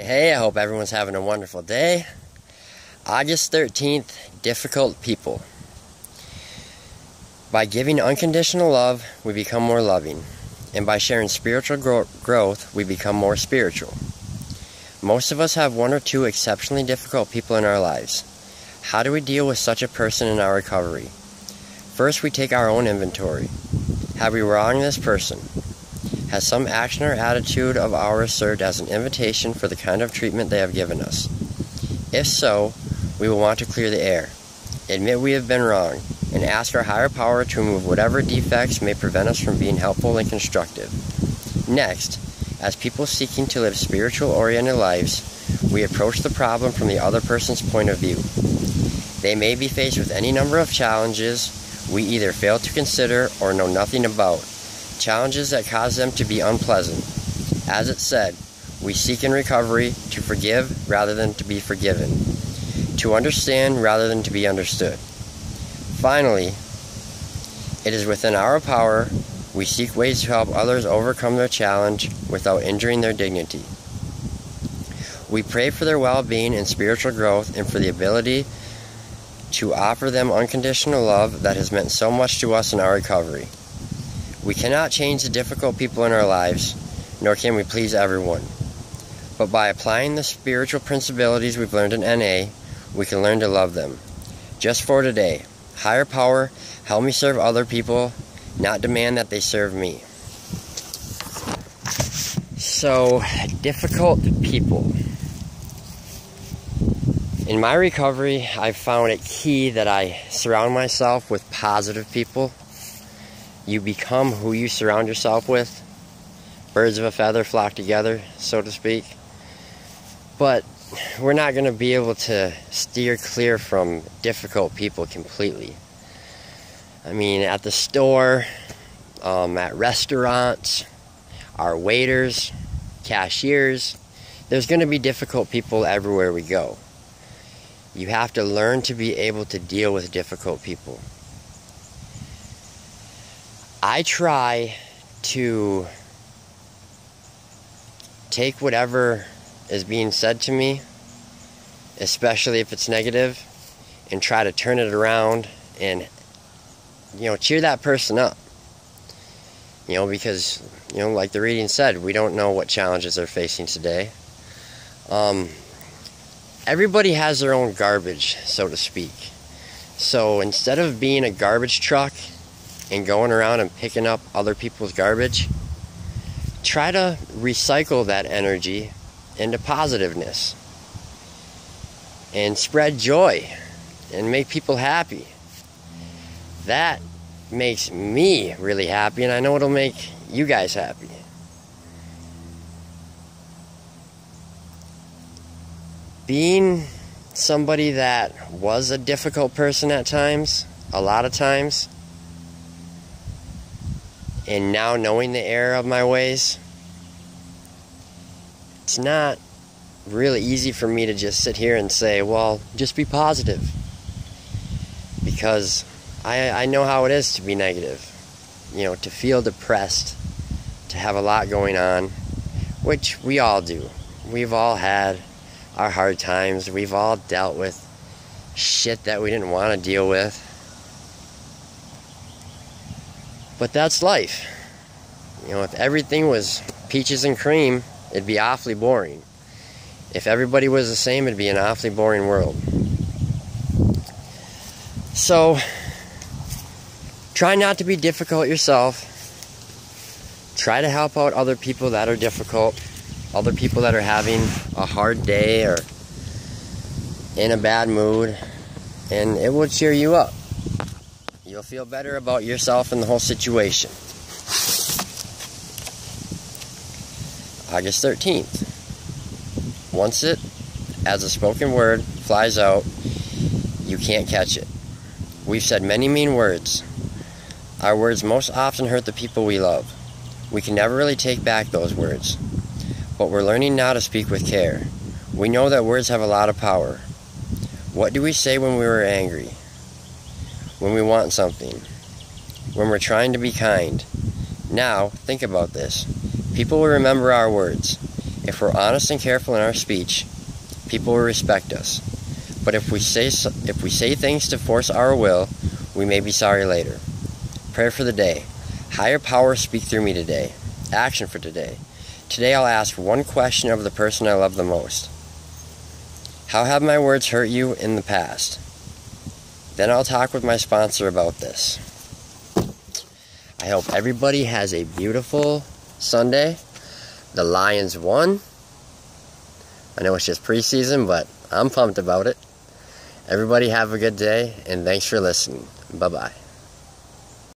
Hey, I hope everyone's having a wonderful day. August 13th, difficult people. By giving unconditional love, we become more loving. And by sharing spiritual growth, we become more spiritual. Most of us have one or two exceptionally difficult people in our lives. How do we deal with such a person in our recovery? First, we take our own inventory. Have we wronged this person? Has some action or attitude of ours served as an invitation for the kind of treatment they have given us? If so, we will want to clear the air, admit we have been wrong, and ask our higher power to remove whatever defects may prevent us from being helpful and constructive. Next, as people seeking to live spiritual-oriented lives, we approach the problem from the other person's point of view. They may be faced with any number of challenges we either fail to consider or know nothing about. Challenges that cause them to be unpleasant. As it said, we seek in recovery to forgive rather than to be forgiven, to understand rather than to be understood. Finally, it is within our power. We seek ways to help others overcome their challenge without injuring their dignity. We pray for their well-being and spiritual growth and for the ability to offer them unconditional love that has meant so much to us in our recovery. We cannot change the difficult people in our lives, nor can we please everyone. But by applying the spiritual principles we've learned in NA, we can learn to love them. Just for today, higher power, help me serve other people, not demand that they serve me. So, difficult people. In my recovery, I've found it key that I surround myself with positive people. You become who you surround yourself with. Birds of a feather flock together, so to speak. But we're not going to be able to steer clear from difficult people completely. I mean, at the store, at restaurants, our waiters, cashiers, there's going to be difficult people everywhere we go. You have to learn to be able to deal with difficult people. I try to take whatever is being said to me, especially if it's negative, and try to turn it around and, cheer that person up. Because, like the reading said, we don't know what challenges they're facing today. Everybody has their own garbage, so to speak. So instead of being a garbage truck and going around and picking up other people's garbage, try to recycle that energy into positiveness and spread joy and make people happy. That makes me really happy, and I know it'll make you guys happy. Being somebody that was a difficult person at times, a lot of times, and now knowing the error of my ways, it's not really easy for me to just sit here and say, well, just be positive. Because I know how it is to be negative. To feel depressed, to have a lot going on, which we all do. We've all had our hard times. We've all dealt with shit that we didn't want to deal with. But that's life. If everything was peaches and cream, it'd be awfully boring. If everybody was the same, it'd be an awfully boring world. So, try not to be difficult yourself. Try to help out other people that are difficult, other people that are having a hard day or in a bad mood, and it will cheer you up. You'll feel better about yourself and the whole situation. August 13th. Once it, as a spoken word, flies out, you can't catch it. We've said many mean words. Our words most often hurt the people we love. We can never really take back those words. But we're learning now to speak with care. We know that words have a lot of power. What do we say when we were angry? When we want something? When we're trying to be kind? Now, think about this. People will remember our words. If we're honest and careful in our speech, people will respect us. But if we say things to force our will, we may be sorry later. Prayer for the day. Higher power, speak through me today. Action for today. Today I'll ask one question of the person I love the most. How have my words hurt you in the past? Then I'll talk with my sponsor about this. I hope everybody has a beautiful Sunday. The Lions won. I know it's just preseason, but I'm pumped about it. Everybody have a good day, and thanks for listening. Bye-bye.